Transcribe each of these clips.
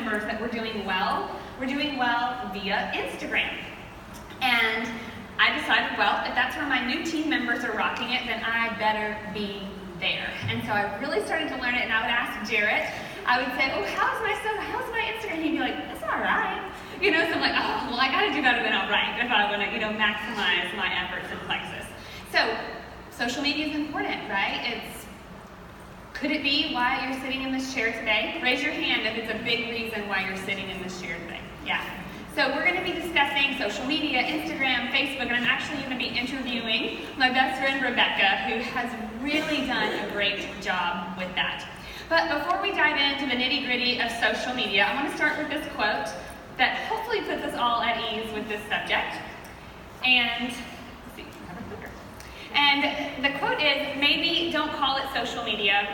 members that we're doing well. We're doing well via Instagram. And I decided, well, if that's where my new team members are rocking it, then I better be there. And so I really started to learn it, and I would ask Jarrett, I would say, oh, how's my Instagram? He'd be like, it's all right. So I'm like, oh, well, I got to do better than all right if I want to, maximize my efforts in Plexus. So social media is important, right? Could it be why you're sitting in this chair today? Raise your hand if it's a big reason why you're sitting in this chair today. Yeah. So we're going to be discussing social media, Instagram, Facebook, and I'm actually going to be interviewing my best friend Rebecca, who has really done a great job with that. But before we dive into the nitty-gritty of social media, I want to start with this quote that hopefully puts us all at ease with this subject. And let's see, and the quote is, maybe don't call it social media,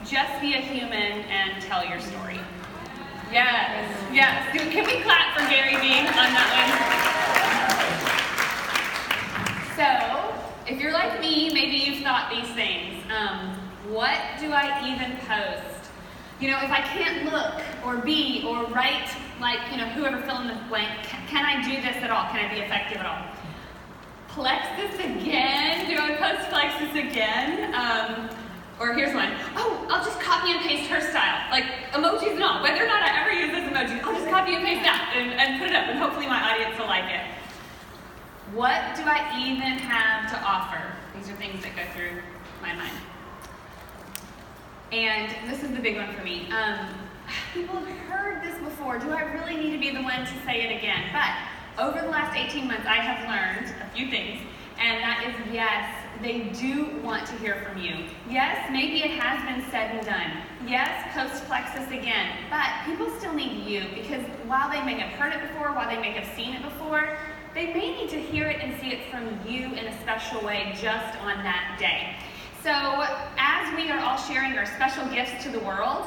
just be a human and tell your story. Yes, yes. Can we clap for Gary Vee on that one? So, if you're like me, maybe you've thought these things. What do I even post? If I can't look or be or write like, whoever fill in the blank, can I do this at all? Can I be effective at all? Plexus again? Do I post Plexus again? Or here's one. Oh, I'll just copy and paste her style. Like emojis and all. Whether or not I ever use this emoji, I'll just copy and paste that and put it up, and hopefully my audience will like it. What do I even have to offer? These are things that go through my mind. And this is the big one for me. People have heard this before. Do I really need to be the one to say it again? But over the last 18 months, I have learned a few things, and that is, yes, they do want to hear from you. Yes, maybe it has been said and done. Yes, post Plexus again, but people still need you, because while they may have heard it before, while they may have seen it before, they may need to hear it and see it from you in a special way just on that day. So as we are all sharing our special gifts to the world,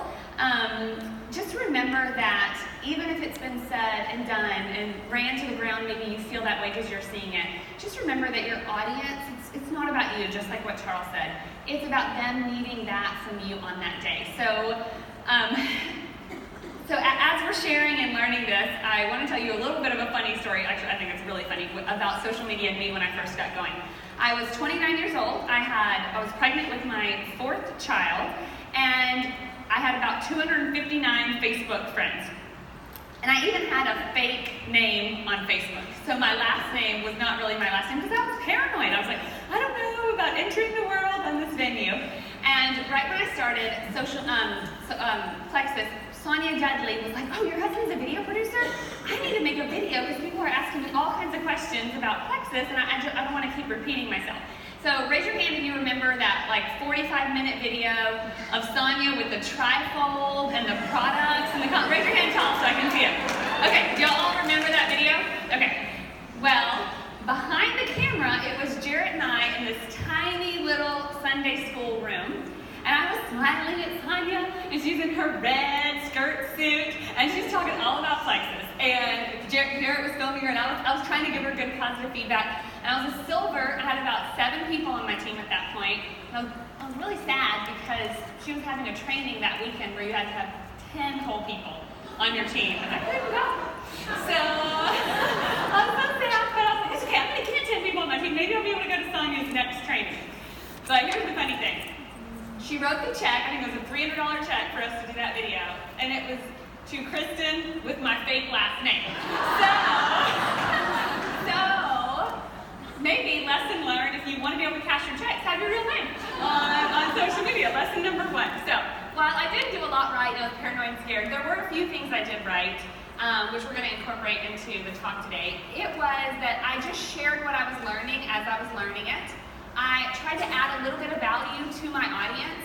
just remember that even if it's been said and done and ran to the ground, maybe you feel that way because you're seeing it, just remember that your audience, it's not about you, just like what Charles said. It's about them needing that from you on that day. So as we're sharing and learning this, I want to tell you a little bit of a funny story. Actually, I think it's really funny about social media and me when I first got going. I was 29 years old. I was pregnant with my 4th child, and I had about 259 Facebook friends. And I even had a fake name on Facebook. So my last name was not really my last name because I was paranoid. I was like, I don't know about entering the world on this venue. And right when I started Plexus, Sonia Dudley was like, oh, your husband's a video producer? I need to make a video because people are asking me all kinds of questions about Plexus, and I don't want to keep repeating myself. So raise your hand if you remember that 45-minute video of Sonia with the trifold and the products and raise your hand tall so I can see it. Okay, do y'all all remember that video? Okay. Well, behind the camera, it was Jarrett and I in this tiny little Sunday school room. And I was smiling at Sonia, and she's in her red skirt suit, and she's talking all about Plexus. And Jarrett was filming her, and I was trying to give her good positive feedback. And I was a silver. I had about 7 people on my team at that point. And I was really sad because she was having a training that weekend where you had to have 10 whole people on your team. I was like, I couldn't go. So I was so sad, but I was like, it's okay, I'm going to get 10 people on my team. Maybe I'll be able to go to Sonia's next training. But here's the funny thing. She wrote the check, I think it was a $300 check for us to do that video, and it was to Kristen with my fake last name. So maybe lesson learned, if you want to be able to cash your checks, have your real name on social media. Lesson number 1. So while I did do a lot right, I was paranoid and scared, there were a few things I did right, which we're going to incorporate into the talk today. It was that I just shared what I was learning as I was learning it. I tried to add a little bit of value to my audience.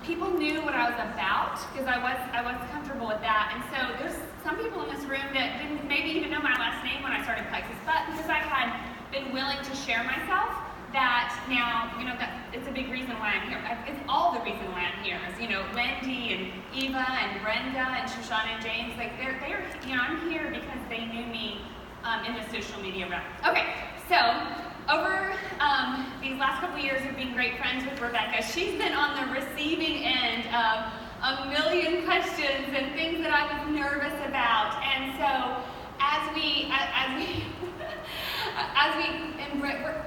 People knew what I was about because I was comfortable with that. And so there's some people in this room that didn't maybe even know my last name when I started Plexus, but because I had been willing to share myself, that now, that it's a big reason why I'm here. It's all the reason why I'm here. Is, Wendy and Eva and Brenda and Shoshana and James, they're I'm here because they knew me in the social media realm. Okay, so over these last couple years of being great friends with Rebecca, she's been on the receiving end of a million questions and things that I was nervous about. And so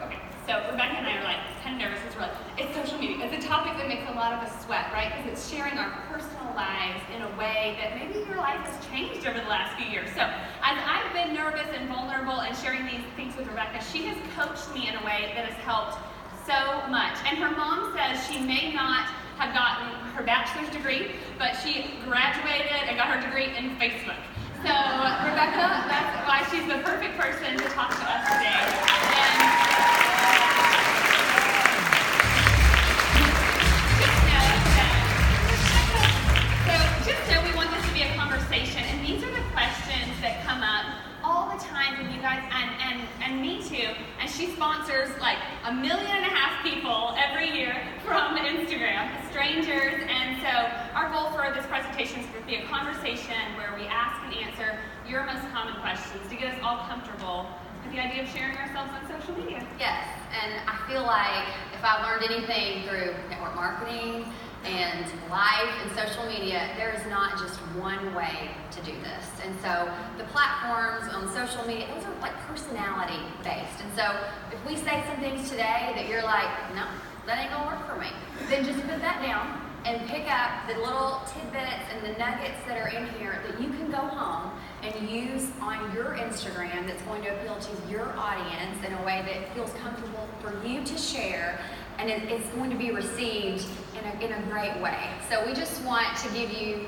okay, so Rebecca and I are like kind of nervous as well. It's social media. It's a topic that makes a lot of us sweat, right? Because it's sharing our personal lives in a way that maybe your life has changed over the last few years. So as I've been nervous and vulnerable and sharing these things with Rebecca, she has coached me in a way that has helped so much. And her mom says she may not have gotten her bachelor's degree, but she graduated and got her degree in Facebook. So Rebecca, that's why she's the perfect person to talk to us today. Just know we want this to be a conversation, and these are the questions that come up all the time from you guys, and me too. And she sponsors like 1.5 million people every year from Instagram, strangers. And so our goal for this presentation is to be a conversation where we ask and answer your most common questions to get us all comfortable with the idea of sharing ourselves on social media. Yes, and I feel like if I learned anything through network marketing and life and social media, there is not just one way to do this. And so the platforms on social media, those are like personality based. And so if we say some things today that you're like, no, that ain't gonna work for me, then just put that down and pick up the little tidbits and the nuggets that are in here that you can go home and use on your Instagram that's going to appeal to your audience in a way that feels comfortable for you to share, and it's going to be received in a great way. So we just want to give you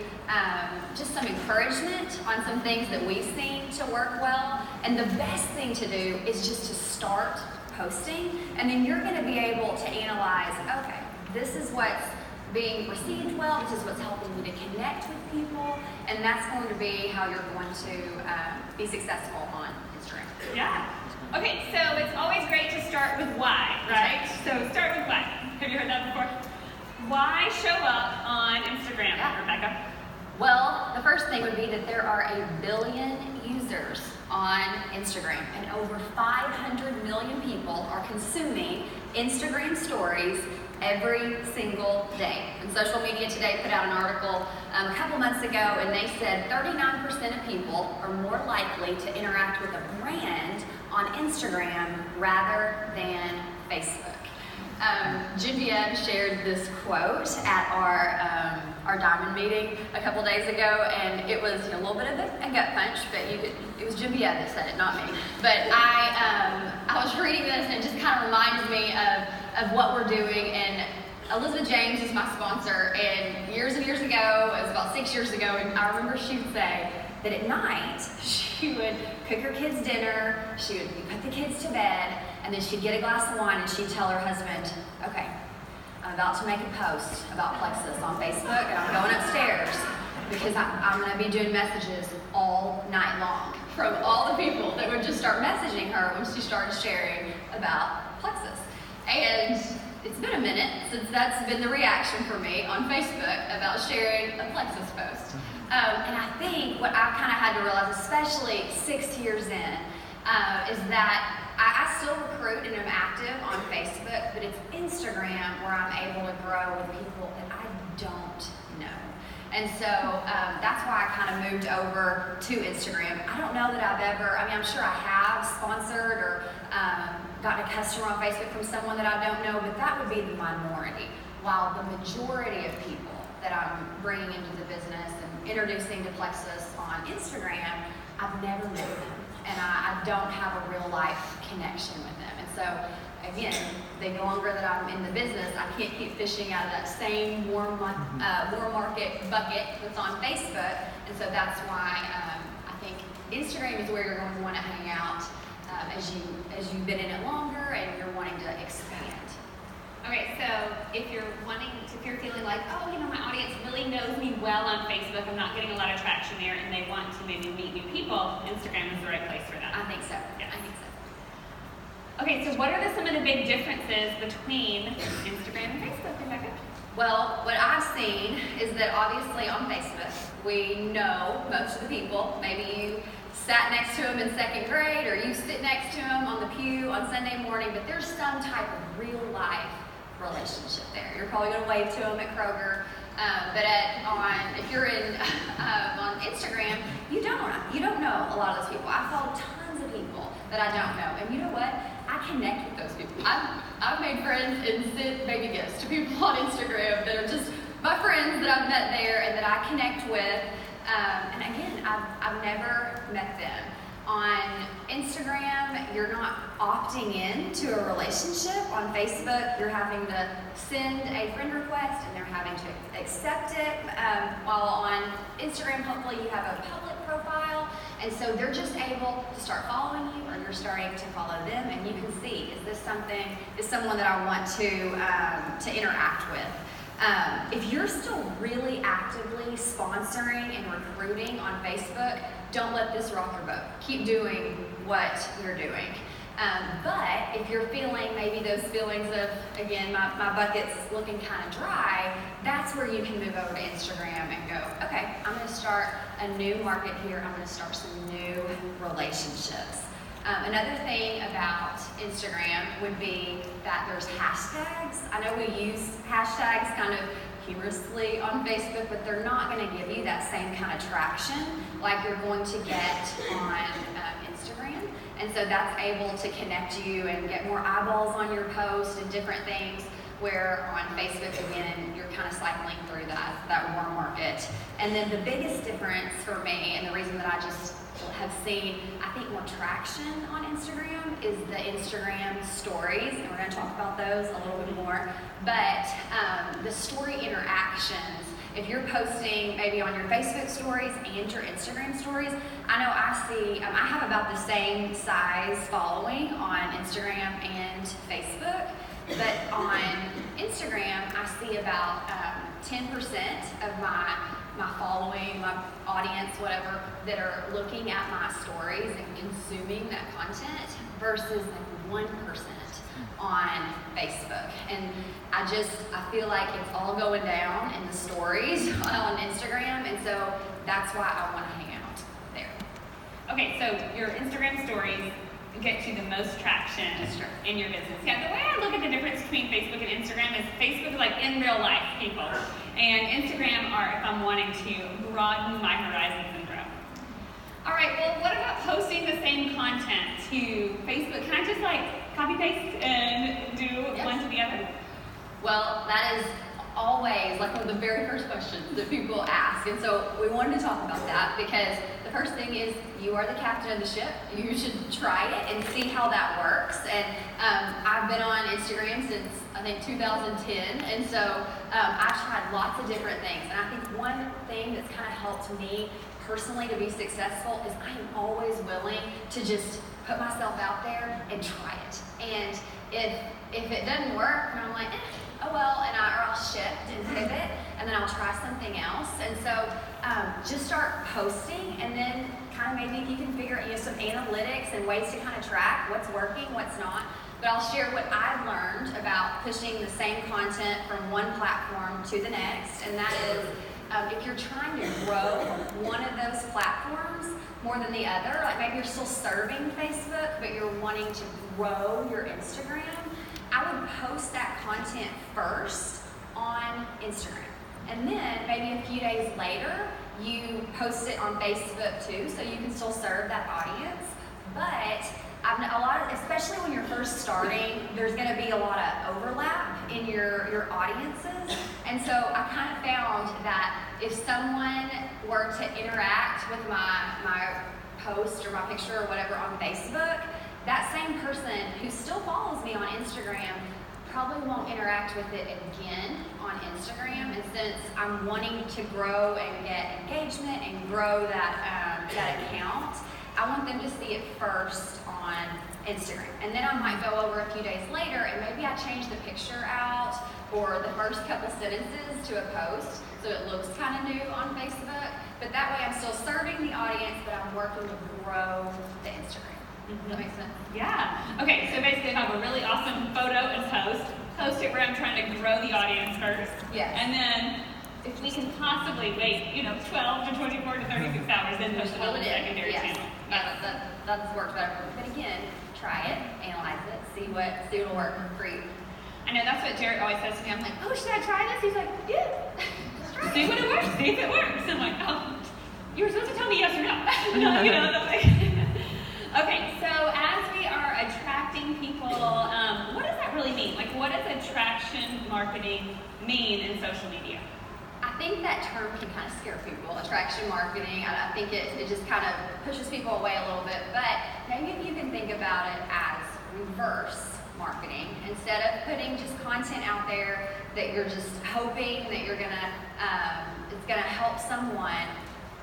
just some encouragement on some things that we've seen to work well. And the best thing to do is just to start posting, and then you're going to be able to analyze, okay, this is what's being received well, this is what's helping you to connect with people, and that's going to be how you're going to be successful on Instagram. Yeah. Okay, so it's always great to start with why, right? So start with why. Have you heard that before? Why show up on Instagram, Rebecca? Well, the first thing would be that there are 1 billion users on Instagram, and over 500 million people are consuming Instagram stories every single day. And Social Media Today put out an article a couple months ago, and they said 39% of people are more likely to interact with a brand on Instagram rather than Facebook. Genevieve shared this quote at our diamond meeting a couple days ago, and it was a little bit of a gut punch, but it was Genevieve that said it, not me. But I was reading this, and it just kind of reminded me of what we're doing. And Elizabeth James is my sponsor, and years ago, it was about 6 years ago, and I remember she would say that at night she would cook her kids dinner, she would put the kids to bed, and then she'd get a glass of wine and she'd tell her husband, okay, I'm about to make a post about Plexus on Facebook, and I'm going upstairs because I'm going to be doing messages all night long from all the people that would just start messaging her when she started sharing about Plexus. And it's been a minute since that's been the reaction for me on Facebook about sharing a Plexus post. And I think what I kind of had to realize, especially 6 years in, is that I still recruit and am active on Facebook, but it's Instagram where I'm able to grow with people that I don't know. And so that's why I kind of moved over to Instagram. I don't know that I've ever, I'm sure I have sponsored or gotten a customer on Facebook from someone that I don't know, but that would be the minority. While the majority of people that I'm bringing into the business and introducing to Plexus on Instagram, I've never met them. And I don't have a real life connection with them. And so, again, the longer that I'm in the business, I can't keep fishing out of that same warm market bucket that's on Facebook. And so that's why I think Instagram is where you're going to want to hang out as you've been in it longer and you're wanting to expand. Okay, so if you're feeling like, oh, my audience really knows me well on Facebook, I'm not getting a lot of traction there, and they want to maybe meet new people, Instagram is the right place for that. I think so. Yeah. I think so. Okay, so what are some of the big differences between Instagram and Facebook, Rebecca? Well, what I've seen is that obviously on Facebook, we know most of the people. Maybe you sat next to them in second grade, or you sit next to them on the pew on Sunday morning, but there's some type of real life relationship there. You're probably going to wave to them at Kroger, but if you're on Instagram, you don't know a lot of those people. I follow tons of people that I don't know, and you know what? I connect with those people. I've made friends and sent baby gifts to people on Instagram that are just my friends that I've met there and that I connect with. And again, I've never met them. On Instagram, you're not opting in to a relationship. On Facebook, you're having to send a friend request and they're having to accept it. While on Instagram, hopefully you have a public profile. And so they're just able to start following you, or you're starting to follow them, and you can see, is someone that I want to interact with? If you're still really actively sponsoring and recruiting on Facebook, don't let this rock your boat. Keep doing what you're doing. But if you're feeling maybe those feelings of, again, my bucket's looking kind of dry, that's where you can move over to Instagram and go, okay, I'm going to start a new market here. I'm going to start some new relationships. Another thing about Instagram would be that there's hashtags. I know we use hashtags kind of humorously on Facebook, but they're not going to give you that same kind of traction like you're going to get on Instagram. And so that's able to connect you and get more eyeballs on your post and different things, where on Facebook, again, you're kind of cycling through that warm market. And then the biggest difference for me, and the reason that I just have seen, I think, more traction on Instagram is the Instagram stories, and we're going to talk about those a little bit more. But the story interactions, if you're posting maybe on your Facebook stories and your Instagram stories, I know I see, I have about the same size following on Instagram and Facebook, but on Instagram, I see about 10% of my following, my audience, whatever, that are looking at my stories and consuming that content versus like 1% on Facebook. And I feel like it's all going down in the stories on Instagram, and so that's why I want to hang out there. Okay, so your Instagram stories get you the most traction in your business. Yeah, the way I look at the difference between Facebook and Instagram is Facebook is like in real life people, and Instagram are if I'm wanting to broaden my horizons and grow. All right, well, what about posting the same content to Facebook? Can I just like copy paste and do one to the other? Well, that is always like one of the very first questions that people ask, and so we wanted to talk about that because the first thing is you are the captain of the ship. You should try it and see how that works. And I've been on Instagram since I think 2010, and so I've tried lots of different things. And I think one thing that's kind of helped me personally to be successful is I am always willing to just put myself out there and try it. And if it doesn't work, and I'm like, oh well, or I'll shift and pivot, and then I'll try something else. And so just start posting, and then kind of maybe you can figure out some analytics and ways to kind of track what's working, what's not. But I'll share what I've learned about pushing the same content from one platform to the next, and that is if you're trying to grow one of those platforms more than the other, like maybe you're still serving Facebook, but you're wanting to grow your Instagram, I would post that content first on Instagram. And then maybe a few days later, you post it on Facebook too, so you can still serve that audience. But especially when you're first starting, there's going to be a lot of overlap in your audiences. And so I kind of found that if someone were to interact with my post or my picture or whatever on Facebook, that same person who still follows me on Instagram probably won't interact with it again on Instagram. And since I'm wanting to grow and get engagement and grow that account, I want them to see it first on Instagram. And then I might go over a few days later and maybe I change the picture out or the first couple sentences to a post so it looks kind of new on Facebook. But that way I'm still serving the audience, but I'm working to grow the Instagram. Does that make sense? Yeah. Okay, so basically if I have a really awesome photo and post it where I'm trying to grow the audience first. Yes. And then if we can possibly wait, 12 to 24 to 36 hours, then push it on the secondary channel. That's worked better for me. But again, try it, analyze it, see what'll work for you. I know that's what Jared always says to me. I'm like, oh, should I try this? He's like, yeah. See what it works. See if it works. I'm like, oh. You were supposed to tell me yes or no. No, Okay, so as we are attracting people, what does that really mean? Like, what does attraction marketing mean in social media? I think that term can kind of scare people, attraction marketing. I think it just kind of pushes people away a little bit, but maybe if you can think about it as reverse marketing. Instead of putting just content out there that you're just hoping that you're gonna, it's gonna help someone,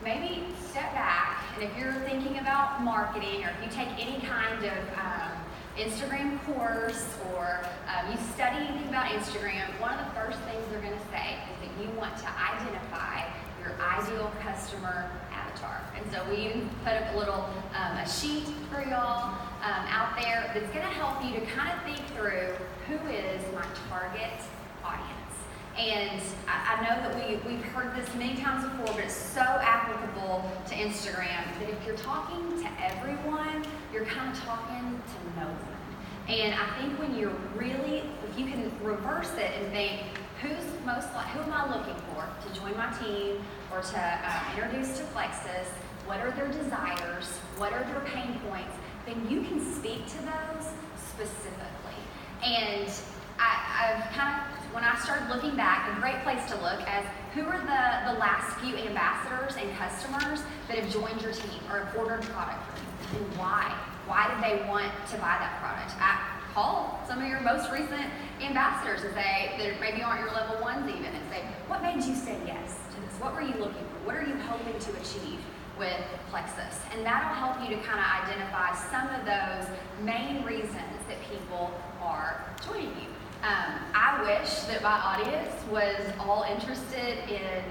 maybe step back, and if you're thinking about marketing, or if you take any kind of Instagram course, or you study anything about Instagram, one of the first things they're going to say is that you want to identify your ideal customer avatar. And so we even put up a little a sheet for y'all out there that's going to help you to kind of think through who is my target audience. And I know that we've heard this many times before, but it's so applicable to Instagram that if you're talking to everyone, you're kind of talking to no one. And I think when you're really, if you can reverse it and think, who am I looking for to join my team or to introduce to Plexus? What are their desires? What are their pain points? Then you can speak to those specifically. And I've kind of, when I started looking back, a great place to look as who are the last few ambassadors and customers that have joined your team or have ordered product from you, and why? Why did they want to buy that product? Call some of your most recent ambassadors and say, that maybe aren't your level ones even, and say, what made you say yes to this? What were you looking for? What are you hoping to achieve with Plexus? And that'll help you to kind of identify some of those main reasons that people are joining you. I wish that my audience was all interested in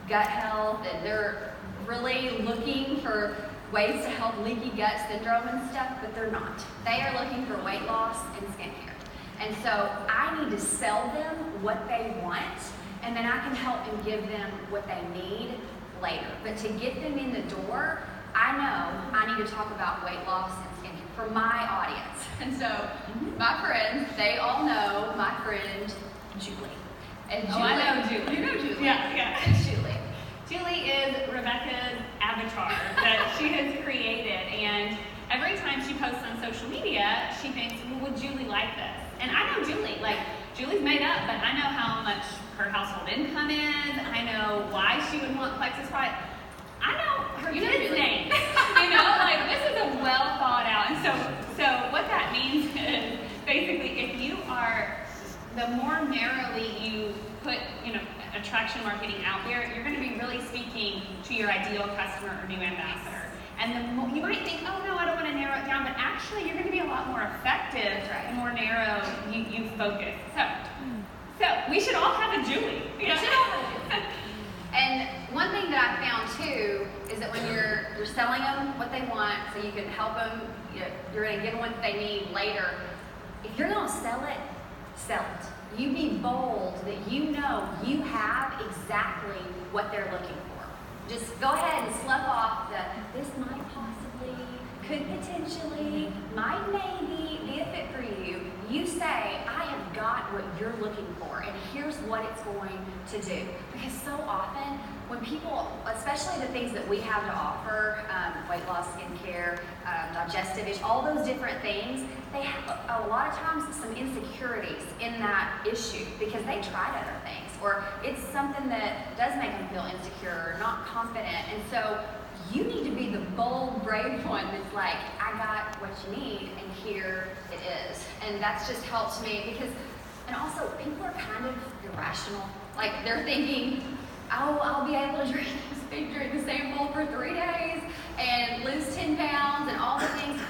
gut health, and they're really looking for ways to help leaky gut syndrome and stuff, but they're not. They are looking for weight loss and skincare. And so I need to sell them what they want, and then I can help and give them what they need later. But to get them in the door, I know I need to talk about weight loss and skincare for my audience. And so my friends, they all know my friend Julie. And Julie, I know Julie. You know Julie. Yeah. It's Julie. Julie is Rebecca's avatar that she has created, and every time she posts on social media, she thinks, well, would Julie like this? And I know Julie. Like, Julie's made up, but I know how much her household income is. I know why she would want Plexus product. I know her kid's name. Like, this is a well thought out. And so what that means is basically if you are, the more narrowly you put, attraction marketing out there, you're going to be really speaking to your ideal customer or new ambassador. And you might think, oh no, I don't want to narrow it down, but actually you're going to be a lot more effective the more narrow you focus. So we should all have a Julie. We should all have a Julie. And one thing that I found too is that when you're selling them what they want, so you can help them, you're going to give them what they need later. If you're going to sell it, sell it. You be bold that you know you have exactly what they're looking for. Just go ahead and slough off this might possibly, could potentially, might maybe be a fit for you. You say, I have got what you're looking for, and here's what it's going to do. Because so often, when people, especially the things that we have to offer, weight loss, skincare, digestive issues, all those different things, they have a lot of times some insecurities in that issue because they tried other things, or it's something that does make them feel insecure or not confident. And so you need to be the bold, brave one that's like, I got what you need, and here it is. And that's just helped me because, and also people are kind of irrational. Like, they're thinking, oh, I'll be able to drink the same bowl for 3 days and lose 10 pounds and all the things.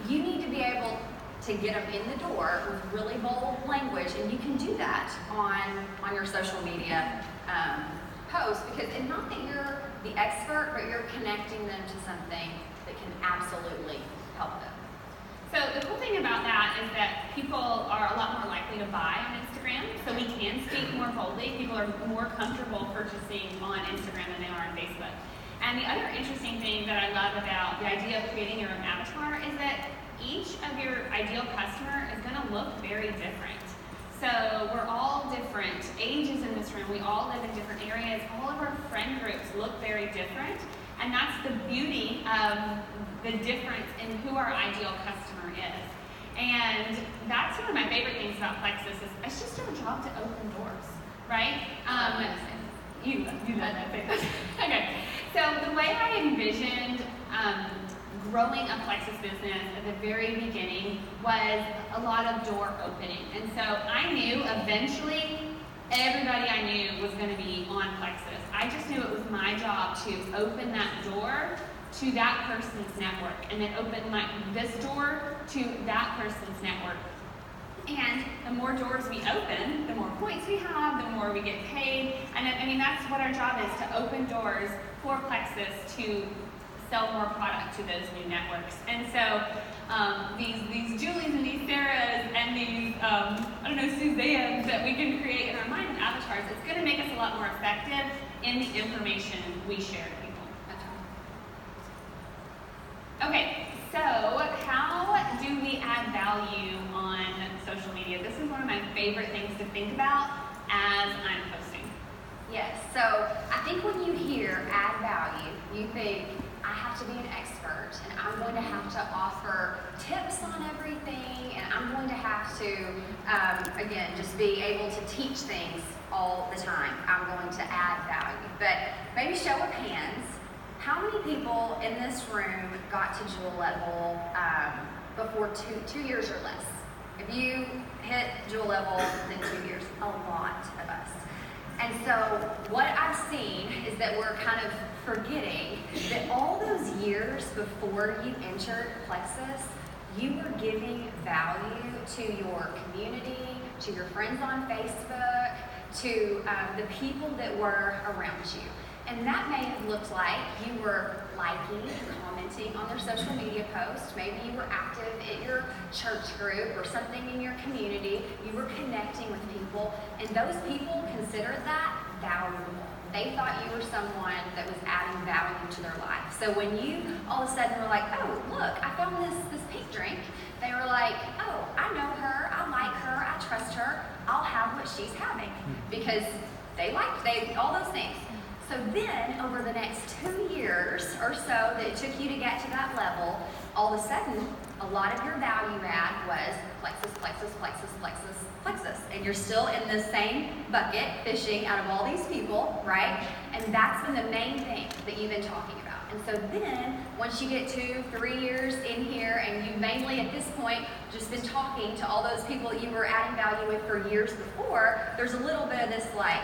You need to be able to get them in the door with really bold language, and you can do that on your social media posts, because it's not that you're the expert, but you're connecting them to something that can absolutely help them. So the cool thing about that is that people are a lot more likely to buy on Instagram, so we can speak more boldly. People are more comfortable purchasing on Instagram than they are on Facebook. And the other interesting thing that I love about the idea of creating your own avatar is that each of your ideal customer is going to look very different. So we're all different ages in this room. We all live in different areas. All of our friend groups look very different. And that's the beauty of the difference in who our ideal customer is. And that's one of my favorite things about Plexus is it's just our job to open doors, right? You love that thing. Okay. So the way I envisioned growing a Plexus business at the very beginning was a lot of door opening. And so I knew eventually everybody I knew was going to be on Plexus. I just knew it was my job to open that door to that person's network and then open this door to that person's network. And the more doors we open, the more points we have, the more we get paid. And I mean, that's what our job is, to open doors for Plexus to sell more product to those new networks. And so these Julies and these Sarahs and these, Suzannes that we can create in our mind and avatars, it's going to make us a lot more effective in the information we share to people. Okay, so how do we add value on social media? This is one of my favorite things to think about as I'm posting. Yes, so I think when you hear add value, you think, I have to be an expert, and I'm going to have to offer tips on everything, and I'm going to have to, again, just be able to teach things all the time. I'm going to add value. But maybe show of hands, how many people in this room got to jewel level before two years or less? If you hit jewel level in 2 years, a lot of us. And so what I've seen is that we're kind of forgetting that all those years before you entered Plexus, you were giving value to your community, to your friends on Facebook, to the people that were around you. And that may have looked like you were liking, commenting on their social media posts. Maybe you were active at your church group or something in your community. You were connecting with people, and those people considered that valuable. They thought you were someone that was adding value to their life. So when you all of a sudden were like, oh, look, I found this pink drink, they were like, oh, I know her, I like her, I trust her, I'll have what she's having. Because all those things. So then, over the next 2 years or so that it took you to get to that level, all of a sudden, a lot of your value add was Plexus, Plexus, Plexus, Plexus, Plexus. And you're still in the same bucket, fishing out of all these people, right? And that's been the main thing that you've been talking about. And so then, once you get 2-3 years in here, and you've mainly at this point just been talking to all those people that you were adding value with for years before, there's a little bit of this like,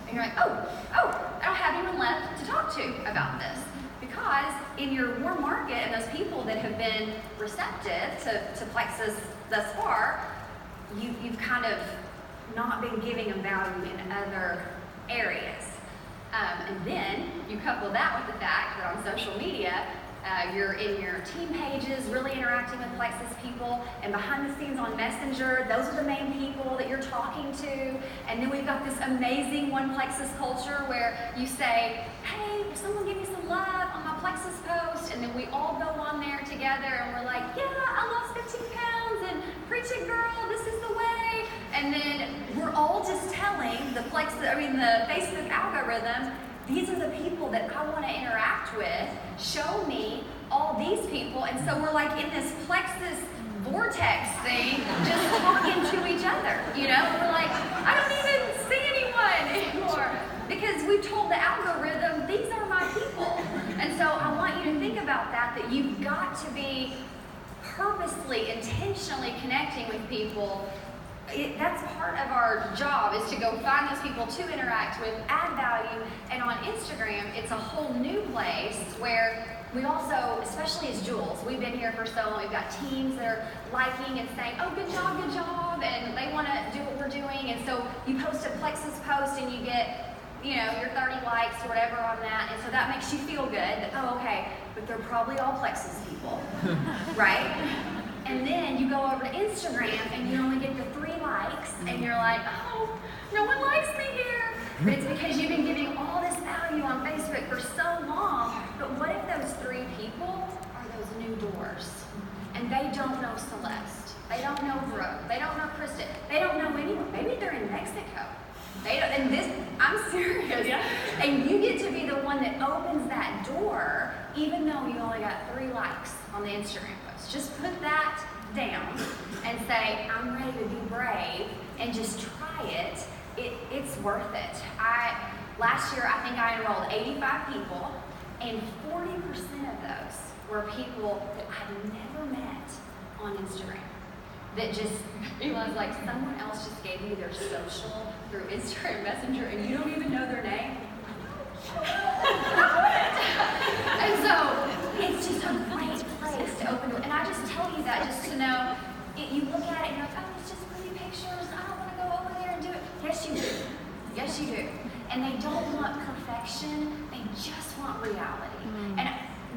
and you're like, oh, I don't have anyone left to talk to about this. Because in your warm market and those people that have been receptive to Plexus thus far, you've kind of not been giving them value in other areas. And then you couple that with the fact that on social media, you're in your team pages, really interacting with Plexus people, and behind the scenes on Messenger, those are the main people that you're talking to. And then we've got this amazing One Plexus culture where you say, hey, will someone give me some love on my Plexus post? And then we all go on there together and we're like, yeah, I lost 15 pounds and preach it, girl, this is the way. And then we're all just telling the Facebook algorithm, these are the people that I want to interact with. Show me all these people. And so we're like in this Plexus vortex thing, just talking to each other. You know, we're like, I don't even see anyone anymore. Because we've told the algorithm, these are my people. And so I want you to think about that you've got to be purposely, intentionally connecting with people. That's part of our job, is to go find those people to interact with, add value. And on Instagram, it's a whole new place where we also, especially as Jules, we've been here for so long, we've got teams that are liking and saying, oh, good job, and they want to do what we're doing. And so you post a Plexus post and you get, your 30 likes or whatever on that. And so that makes you feel good that, oh, okay, but they're probably all Plexus people, right? And then you go over to Instagram and you only get the 3 likes, and you're like, oh, no one likes me here. But it's because you've been giving all this value on Facebook for so long. But what if those 3 people are those new doors? And they don't know Celeste. They don't know Brooke. They don't know Kristen. They don't know anyone. Maybe they're in Mexico. They don't, and this, I'm serious. Yeah. And you get to be the one that opens that door, even though you only got 3 likes on the Instagram post. Just put that down and say, I'm ready to be brave, and just try it. It's worth it. Last year, I think I enrolled 85 people, and 40% of those were people that I've never met on Instagram. That just, it was like someone else just gave you their social through Instagram Messenger, and you don't even know their name. And so, it's just a great place to open door. And I just tell you that just to know, you look at it and you're like, oh, it's just pretty pictures. I don't want to go over there and do it. Yes, you do. Yes, you do. And they don't want perfection. They just want reality. And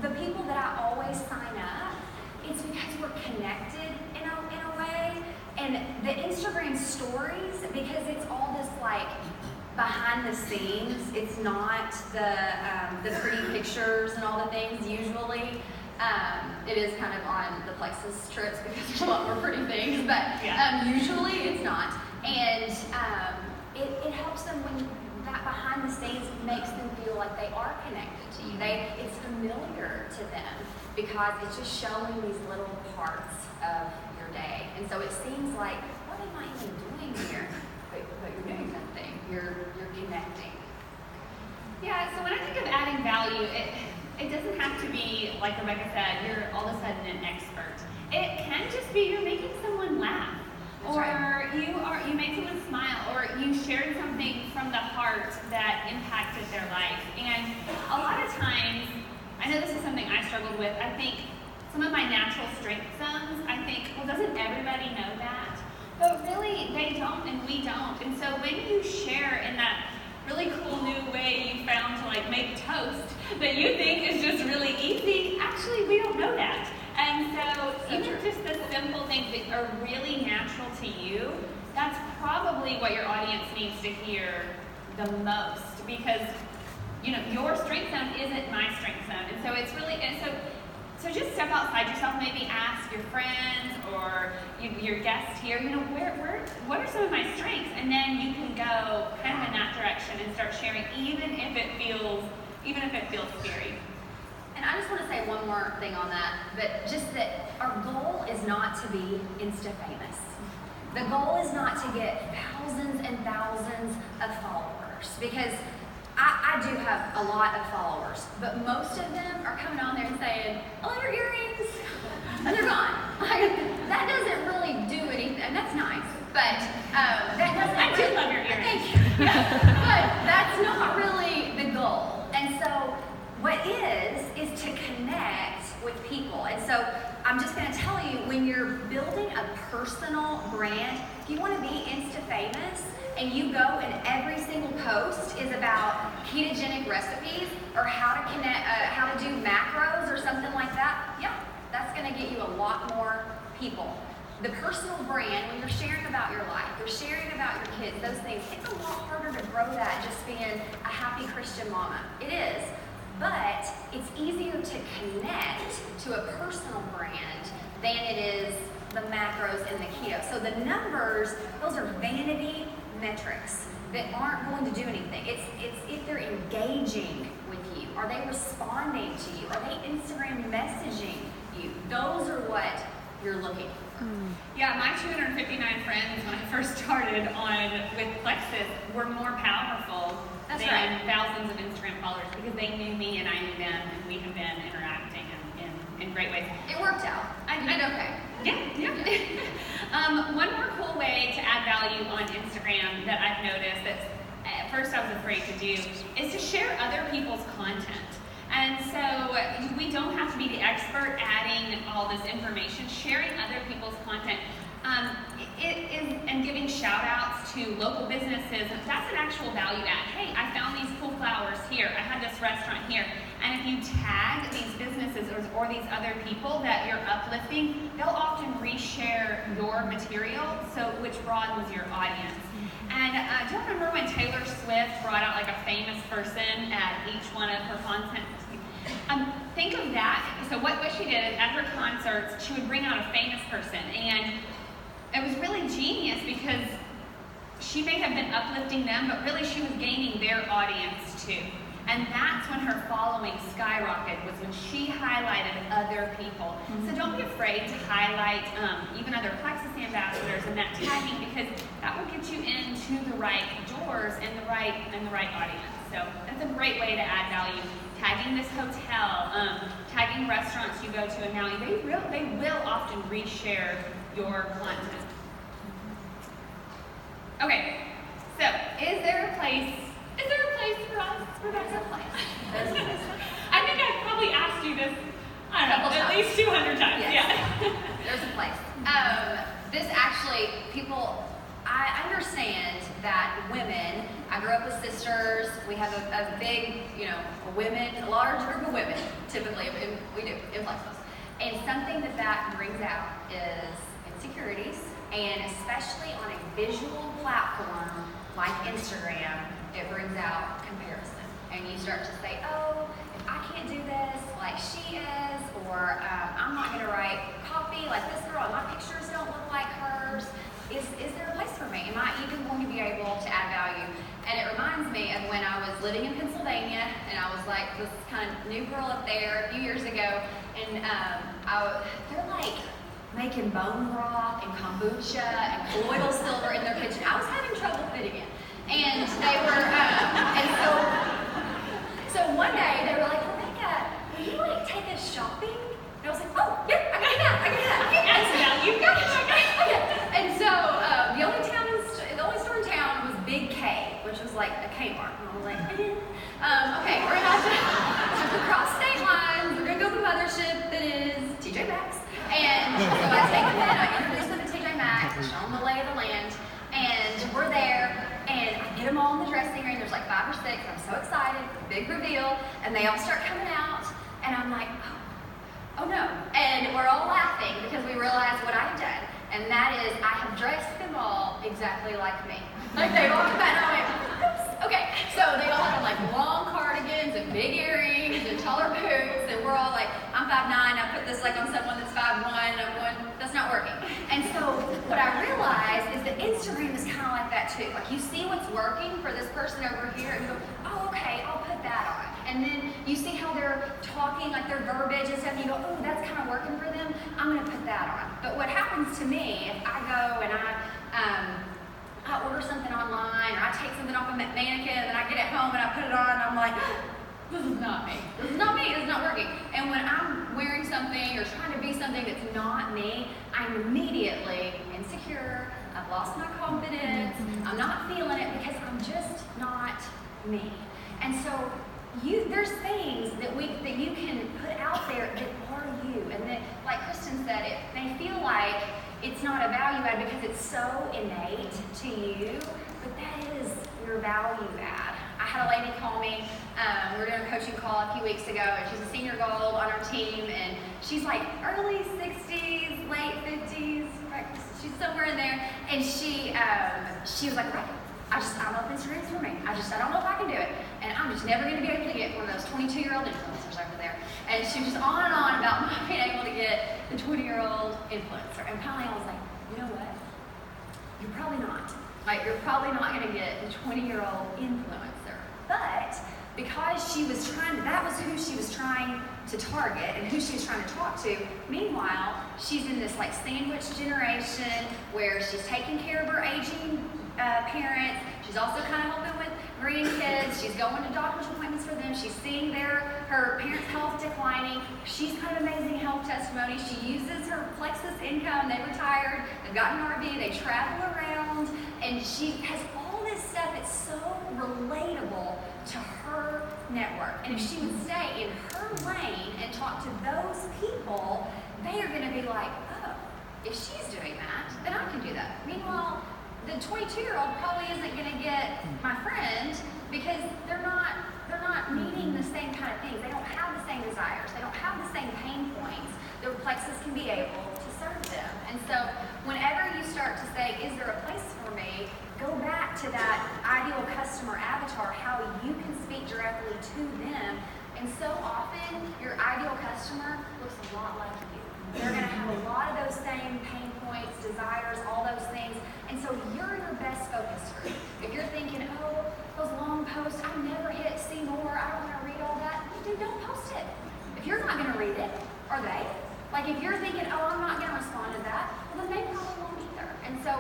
the people that I always sign up, it's because we're connected in a way. And the Instagram stories, because it's all this like behind the scenes, it's not the pretty pictures and all the things usually. It is kind of on the Plexus trips because there's a lot more pretty things, but usually it's not. And it helps them when that behind the scenes makes them feel like they are connected to you. It's familiar to them because it's just showing these little parts of your day. And so it seems like, what am I even doing here? But you're doing something. You're connecting. Yeah, so when I think of adding value, it doesn't have to be, like Rebecca said, you're all of a sudden an expert. It can just be you're making someone laugh. That's or right. you made someone smile, or you shared something from the heart that impacted their life. And a lot of times, I know this is something I struggled with, I think some of my natural strength zones, I think, well, doesn't everybody know that? But really, they don't and we don't. And so when you share in that really cool new way you found to like make toast that you think is just really easy, actually we don't know that. And so even just the simple things that are really natural to you, that's probably what your audience needs to hear the most, because your strength zone isn't my strength zone. And so it's really, so just step outside yourself, maybe ask your friends or your guests here, what are some of my strengths? And then you can go kind of in that direction and start sharing, even if it feels scary. And I just want to say one more thing on that, but just that our goal is not to be Insta famous. The goal is not to get thousands and thousands of followers, because I do have a lot of followers, but most of them are coming on there and saying, I love your earrings, and they're gone. Like, that doesn't really do anything, and that's nice, but that doesn't. I do love your earrings. Thank you. But that's not really the goal. And so what is to connect with people. And so I'm just going to tell you, when you're building a personal brand, if you want to be Insta famous, and you go and every single post is about ketogenic recipes or how to connect, how to do macros or something like that, yeah, that's going to get you a lot more people. The personal brand, when you're sharing about your life, you're sharing about your kids, those things, it's a lot harder to grow that just being a happy Christian mama. It is. But it's easier to connect to a personal brand than it is the macros and the keto. So the numbers, those are vanity metrics that aren't going to do anything. It's if they're engaging with you. Are they responding to you? Are they Instagram messaging you? Those are what you're looking for. Yeah, my 259 friends when I first started with Plexus were more powerful than thousands of Instagram followers, because they knew me and I knew them, and we have been interacting in great ways. It worked out. You did okay. Yeah. One more cool way to add value on Instagram that I've noticed that at first I was afraid to do is to share other people's content. And so we don't have to be the expert adding all this information. Sharing other people's content and giving shout outs to local businesses, that's an actual value add. Hey, I found these cool flowers here. I had this restaurant here. And if you tag these businesses or these other people that you're uplifting, they'll often reshare your material, which broadens your audience. And do you remember when Taylor Swift brought out like a famous person at each one of her concerts? Think of that. So what she did is at her concerts, she would bring out a famous person, and it was really genius because she may have been uplifting them, but really she was gaining their audience too. And that's when her following skyrocketed, was when she highlighted other people. So don't be afraid to highlight even other Plexus ambassadors and that tagging, because that will get you into the right doors and the right audience. So that's a great way to add value. Tagging this hotel, tagging restaurants you go to, and now they will often reshare your content. Okay, so is there a place for us? Rebecca? There's a place. I think I've probably asked you this, I don't know, Couple at times. least 200 times. Yes. Yeah. There's a place. This actually, I understand that women, I grew up with sisters, we have a big, a large group of women, typically, we do, in Plexus. And something that brings out is insecurities, and especially on a visual platform like Instagram, it brings out comparison. And you start to say, oh, if I can't do this like she is, or I'm not gonna write copy like this girl, and my pictures don't look like hers. Is there a place for me? Am I even going to be able to add value? And it reminds me of when I was living in Pennsylvania, and I was like this kind of new girl up there a few years ago, and they're like making bone broth and kombucha and colloidal silver in their kitchen. I was having trouble fitting in. And they were, so one day they were like, Rebecca, will you like take us shopping? And I was like, oh, yeah, I can do that. Add some value. Yeah. And so the only store in town was Big K, which was like a Kmart. And I was like, okay, we're gonna have to cross state lines. We're gonna go to the mothership that is TJ Maxx. And so I take them in, I introduce them to TJ Maxx, I show them the lay of the land, and we're there. And I get them all in the dressing room. There's like 5 or 6. I'm so excited. Big reveal. And they all start coming out. And I'm like, oh no. And we're all laughing because we realize what I've done. And that is, I have dressed them all exactly like me. Like they all come out and I'm like, oops. Okay. So they all have like long cardigans and big earrings and taller boots. And we're all like, I'm 5'9". I put this like on someone that's 5'1". And I'm going, that's not working. And so what I realized is that Instagram is kind of like that too. Like you see what's working for this person over here and you go, oh, okay, I'll put that on. And then you see how they're talking, like their verbiage and stuff, and you go, oh, that's kind of working for them. I'm going to put that on. But what happens to me if I go and I order something online, or I take something off a mannequin, and then I get it home and I put it on, and I'm like, this is not me. This is not me. This is not working. And when I'm wearing something or trying to be something that's not me, I'm immediately insecure. I've lost my confidence. I'm not feeling it because I'm just not me. And so there's things that you can put out there that are you. And that, like Kristen said, it may feel like it's not a value add because it's so innate to you, but that is your value add. I had a lady call me, we were doing a coaching call a few weeks ago, and she's a senior gold on our team, and she's like early 60s, late 50s, right? She's somewhere in there, and she was like, right, I don't know if Instagram's for me. I don't know if I can do it. And I'm just never going to be able to get one of those 22-year-old influencers over there. And she was just on and on about not being able to get the 20-year-old influencer. And finally I was like, you know what? You're probably not. Like, you're probably not going to get the 20-year-old influencer. But because that was who she was trying to target and who she was trying to talk to. Meanwhile, she's in this like sandwich generation where she's taking care of her aging parents. She's also kind of helping with grandkids. She's going to doctor's appointments for them. She's seeing her parents' health declining. She's kind of amazing health testimony. She uses her Plexus income. They retired. They've got an RV. They travel around. And she has all this stuff that's so relatable to her network. And if she would stay in her lane and talk to those people, they are going to be like, oh, if she's doing that, then I can do that. Meanwhile, the 22-year-old probably isn't going to get my friend because they're not needing the same kind of things. They don't have the same desires. They don't have the same pain points. Their Plexus can be able to serve them. And so whenever you start to say, is there a place for me, go back to that ideal customer avatar, how you can speak directly to them. And so often, your ideal customer looks a lot like you. They're going to have a lot of those same pain points, desires, all those things. And so you're your best focus group. If you're thinking, oh, those long posts, I never hit see more, I don't want to read all that, dude, don't post it. If you're not going to read it, are they? Like if you're thinking, oh, I'm not going to respond to that, well, then they probably won't either. And so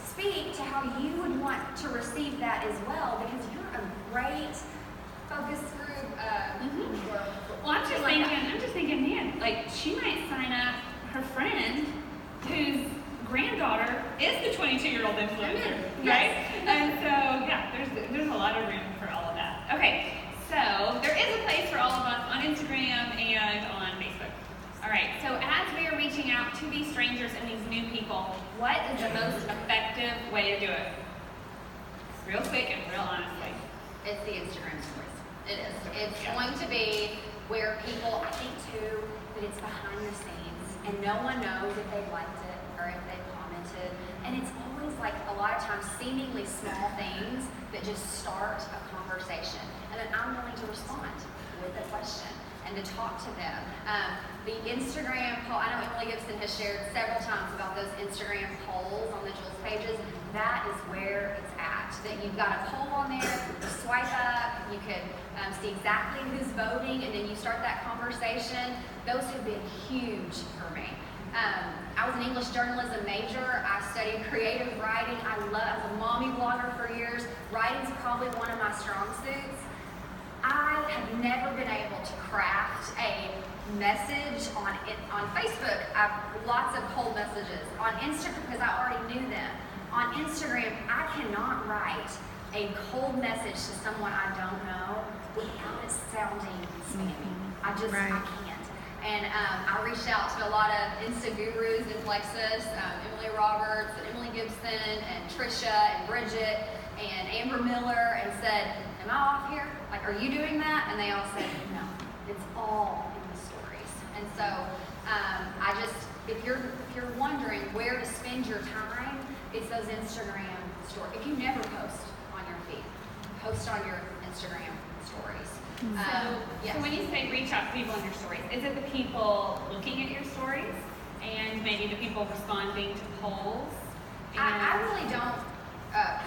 speak to how you would want to receive that as well, because you're a great focus group. Well, I'm just thinking, man, like she might sign up her friend whose granddaughter is the 22-year-old influencer, right? And so, yeah, there's a lot of room for all of that. Okay, so there is a place for all of us on Instagram and on Facebook. All right, so as we are reaching out to these strangers and these new people, what is the most effective way to do it? Real quick and real honestly. It's the Instagram stories. It is. It's going to be where people, I think too, that it's behind the scenes and no one knows if they liked it or if they commented. And it's always like a lot of times seemingly small things that just start a conversation. And then I'm willing to respond with a question and to talk to them. The Instagram poll, I know Emily Gibson has shared several times about those Instagram polls on the Jules pages. That is where it's at. That you've got a poll on there, you swipe up, you can see exactly who's voting, and then you start that conversation. Those have been huge for me. I was an English journalism major. I studied creative writing. I was a mommy blogger for years. Writing's probably one of my strong suits. I have never been able to craft a message on Facebook. I have lots of cold messages. On Instagram, because I already knew them. On Instagram, I cannot write a cold message to someone I don't know without it sounding spammy. I can't. And I reached out to a lot of Insta gurus in Plexus, Emily Roberts, and Emily Gibson, and Trisha, and Bridget, and Amber Miller, and said, am I off here? Like, are you doing that? And they all said, no, it's all in the stories. And so, if you're wondering where to spend your time, it's those Instagram stories. If you never post on your feed, post on your Instagram stories. So when you say reach out to people in your stories, is it the people looking at your stories and maybe the people responding to polls? I really don't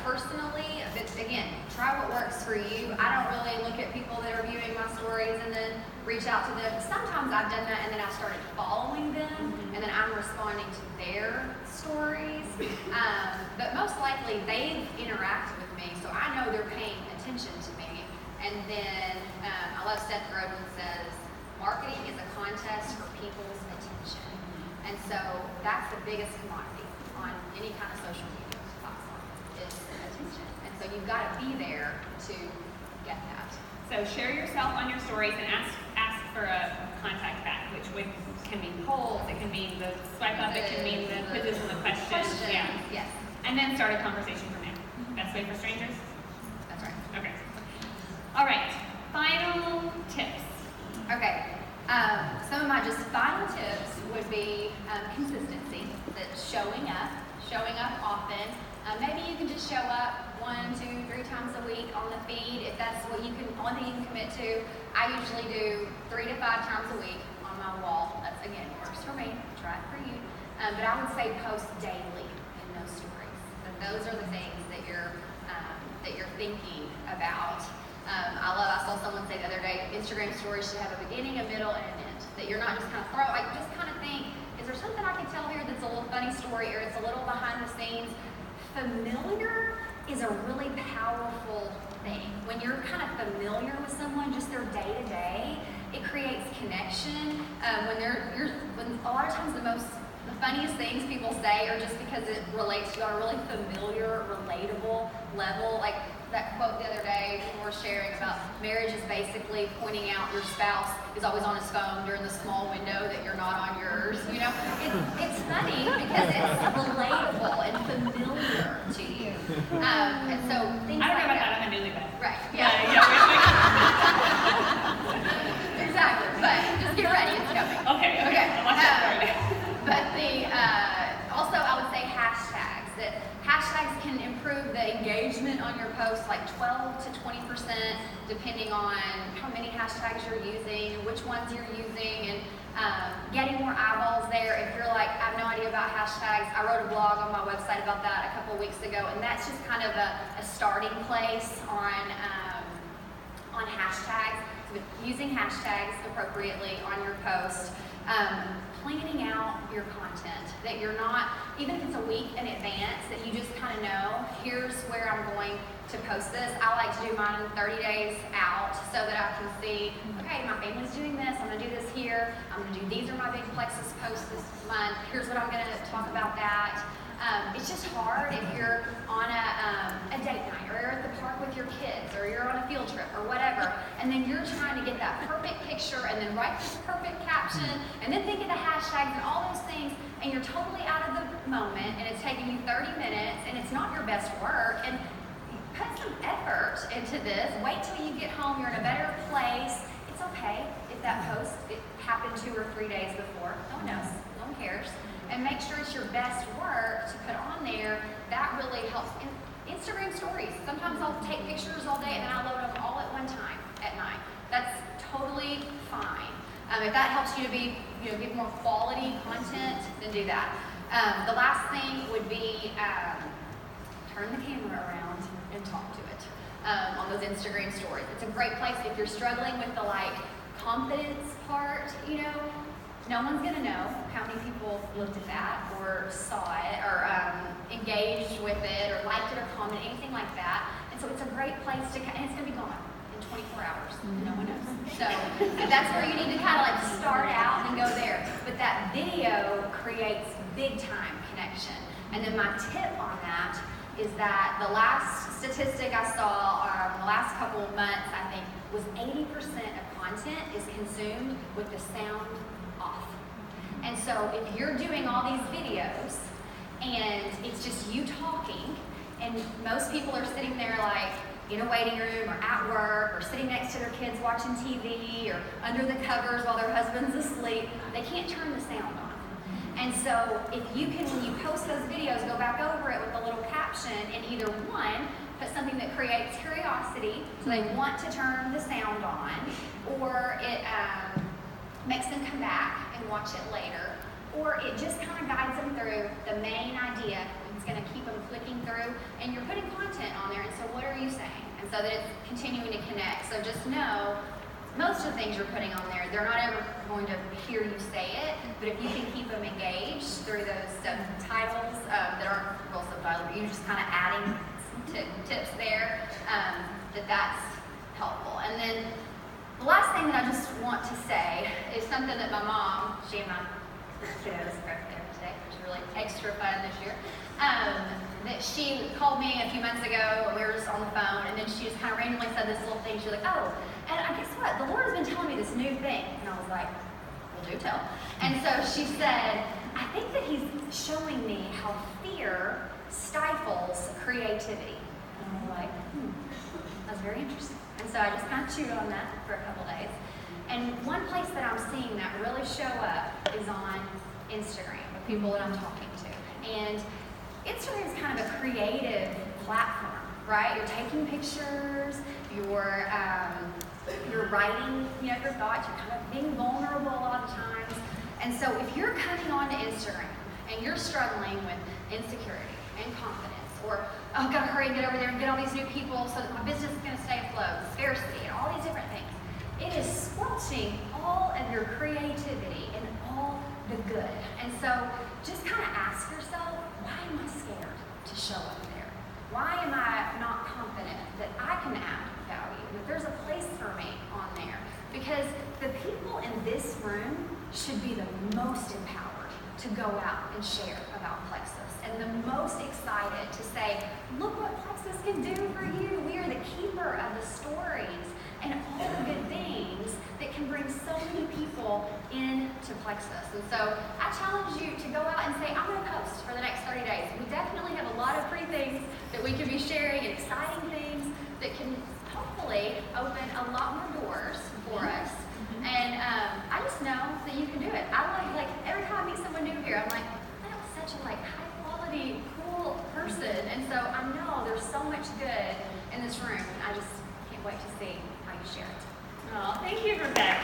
personally, but again, try what works for you. I don't really look at people that are viewing my stories and then reach out to them. Sometimes I've done that and then I started following them and then I'm responding to their stories. But most likely they've interacted with me, so I know they're paying attention to me. And then I love Seth Godin says, marketing is a contest for people's attention. And so that's the biggest commodity on any kind of social media platform is attention. And so you've got to be there to get that. So share yourself on your stories and ask for a contact back, which can mean polls, it can mean the swipe up, it can mean the quizzes and the questions. Yeah. Yes. And then start a conversation from there. Best way for strangers? That's right. Okay. All right. Final tips. Okay. Some of my just final tips would be consistency. That showing up often. Maybe you can just show up 1, 2, 3 times a week on the feed if that's what you can. Only thing you can commit to. I usually do 3 to 5 times a week on my wall. That's again works for me. Try it for you. But I would say post daily in those stories. That those are the things that you're thinking about. I saw someone say the other day, Instagram stories should have a beginning, a middle, and an end. That you're not just kind of just kind of think, is there something I can tell here that's a little funny story or it's a little behind the scenes? Familiar is a really powerful thing. When you're kind of familiar with someone, just their day to day, it creates connection. When a lot of times the funniest things people say are just because it relates to a really familiar, relatable level. Like that quote the other day we were sharing about marriage is basically pointing out your spouse is always on his phone during the small window that you're not on yours. You know, it's funny because it's relatable and familiar to you. And so things I don't know like about that. I'm a newlywed. Right. Yeah. Exactly. But just get ready. It's coming. Okay. Watch that part. But also I would say hashtags. That hashtags can improve the engagement on your posts like 12 to 20%. depending on how many hashtags you're using, which ones you're using, and getting more eyeballs there. If you're like, I have no idea about hashtags, I wrote a blog on my website about that a couple of weeks ago, and that's just kind of a starting place on hashtags, with using hashtags appropriately on your post. Planning out your content, that you're not, even if it's a week in advance, that you just kind of know, here's where I'm going to post this. I like to do mine 30 days out so that I can see, okay, my family's doing this, I'm going to do this here, I'm going to do, these are my big Plexus posts this month, here's what I'm going to talk about that. It's just hard if you're on a date night, or you're at the park with your kids, or you're on a field trip, or whatever, and then you're trying to get that perfect picture, and then write this perfect caption, and then think of the hashtags and all those things, and you're totally out of the moment, and it's taking you 30 minutes, and it's not your best work, and put some effort into this. Wait till you get home, you're in a better place. It's okay if that post happened 2 or 3 days before. No one knows, no one cares. And make sure it's your best work to put on there. That really helps. Instagram stories. Sometimes I'll take pictures all day and then I'll load them all at one time at night. That's totally fine. If that helps you to be, give more quality content, then do that. The last thing would be turn the camera around and talk to it on those Instagram stories. It's a great place if you're struggling with the confidence part, no one's gonna know how many people looked at that or saw it or engaged with it or liked it or commented, anything like that. And so it's a great place to, and it's gonna be gone in 24 hours. No one knows. So that's where you need to kind of start out and go there. But that video creates big time connection. And then my tip on that is that the last statistic I saw the last couple of months, I think, was 80% of content is consumed with the sound off. And so if you're doing all these videos and it's just you talking, and most people are sitting there in a waiting room or at work or sitting next to their kids watching TV or under the covers while their husband's asleep, they can't turn the sound on. And so if you can, when you post those videos, go back over it with a little caption and either one, put something that creates curiosity, so they want to turn the sound on, or it makes them come back and watch it later, or it just kind of guides them through the main idea. It's going to keep them clicking through, and you're putting content on there, and so what are you saying? And so that it's continuing to connect. So just know, most of the things you're putting on there, they're not ever going to hear you say it, but if you can keep them engaged through those subtitles that aren't real subtitles, but you're just kind of adding tips there, that's helpful. And then the last thing that I just want to say is something that my mom, she and my kiddos are there today, which is really extra fun this year, that she called me a few months ago, and we were just on the phone, and then she just kind of randomly said this little thing. She was like, oh, and I guess what? The Lord has been telling me this new thing. And I was like, well, do tell. And so she said, I think that he's showing me how fear stifles creativity. And I was like, that's very interesting. And so I just kind of chewed on that for a couple days. And one place that I'm seeing that really show up is on Instagram, with people that I'm talking to. And Instagram is kind of a creative platform, right? You're taking pictures, you're writing, your thoughts, you're kind of being vulnerable a lot of times. And so if you're coming onto Instagram and you're struggling with insecurity and confidence, or, oh, I've got to hurry and get over there and get all these new people so that my business is going to stay afloat, scarcity, and all these different things, it is squelching all of your creativity and all the good. And so just kind of ask yourself, why am I scared to show up there? Why am I not confident that I can add value, that there's a place for me on there? Because the people in this room should be the most empowered to go out and share about Plexus, and the most excited to say, look what Plexus can do for you. We are the keeper of the stories and all the good things that can bring so many people into Plexus. And so I challenge you to go out and say, I'm going to post for the next 30 days. We definitely have a lot of free things that we can be sharing, and exciting things that can hopefully open a lot more doors for us. And I just know that you can do it. I like every time I meet someone new here, I'm like, that was such a high quality, cool person. And so I know there's so much good in this room. I just can't wait to see share it. Oh, thank you, Rebecca.